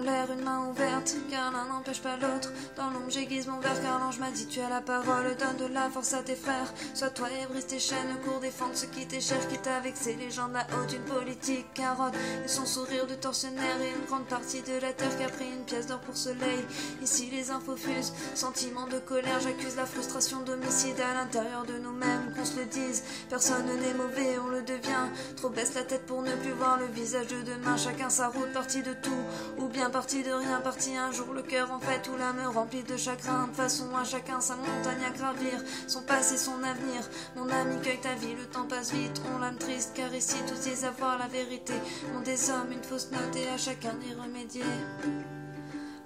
l'air, une main ouverte, car l'un n'empêche pas l'autre. Dans l'ombre j'aiguise mon verre, car l'ange m'a dit tu as la parole. Donne de la force à tes frères, sois toi et brise tes chaînes. Cours défendre ce qui t'est cher, qui t'a vexé. Les gens de la haute, une politique carotte et son sourire de tortionnaire. Et une grande partie de la terre qui a pris une pièce d'or pour soleil. Ici les infos fusent, sentiment de colère. J'accuse la frustration d'homicide à l'intérieur de nous-mêmes. Qu'on se le dise, personne n'est mauvais, on le devient. Trop baisse la tête pour ne plus voir le visage de demain. Chacun sa route, parti de tout, ou bien parti de rien, parti un jour le cœur en fait, où l'âme remplie de chagrin. De façon à chacun sa montagne à gravir, son passé, son avenir. Mon ami, cueille ta vie, le temps passe vite, on l'âme triste, car ici tous disent avoir la vérité. On des hommes, une fausse note et à chacun d'y remédier.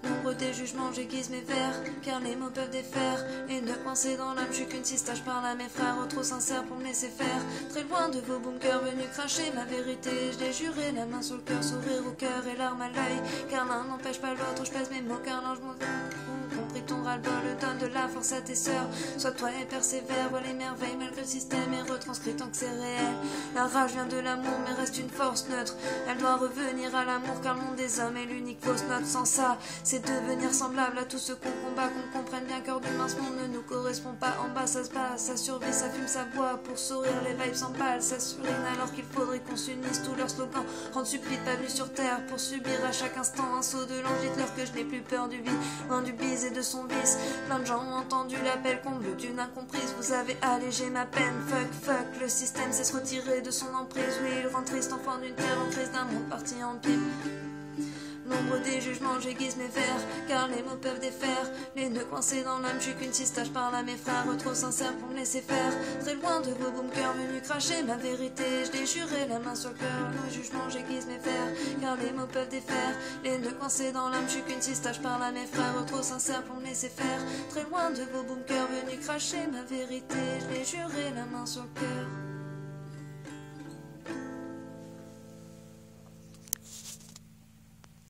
L'ombre des jugements, j'aiguise mes vers, car les mots peuvent défaire. Et ne penser dans l'âme, je suis qu'une cistache par là, mes frères, trop sincères pour me laisser faire. Très loin de vos bunkers, venus cracher ma vérité. Je l'ai juré, la main sur le cœur, sourire au cœur et larmes à l'œil. Car l'un n'empêche pas l'autre, je pèse mes mots, car l'ange m'en compris ton ras-le-bol, donne de la force à tes sœurs. Sois toi et persévère, vois les merveilles malgré le système est retranscrit tant que c'est réel. La rage vient de l'amour, mais reste une force neutre. Elle doit revenir à l'amour, car le monde des hommes est l'unique fausse note. Sans ça, c'est devenir semblable à tout ce qu'on combat, qu'on comprenne bien qu'hors du mince monde ne nous correspond pas. En bas ça se passe, ça survit, ça fume, ça boit. Pour sourire les vibes s'empalent, ça surine alors qu'il faudrait qu'on s'unisse. Tous leurs slogans rendent supplice pas venus sur terre pour subir à chaque instant un saut de l'ange. Dites-leur que je n'ai plus peur du vide, loin du bise et de son vice. Plein de gens ont entendu l'appel comble d'une incomprise. Vous avez allégé ma peine, fuck, le système sait se retirer de son emprise. Oui, il rend triste, enfant d'une terre en crise, d'un monde parti en pipe. L'ombre des jugements, j'aiguise mes vers, car les mots peuvent défaire. Les nœuds coincés dans l'âme, je suis qu'une cistache par là, mes frères, trop sincères pour me laisser faire. Très loin de vos bunkers, venus cracher ma vérité. Je l'ai juré, la main sur le cœur, le jugement, j'aiguise mes vers, car les mots peuvent défaire. Les nœuds coincés dans l'âme, je suis qu'une cistache par là, mes frères, trop sincères pour me laisser faire. Très loin de vos bunkers, venus cracher ma vérité. Je l'ai juré, la main sur le cœur.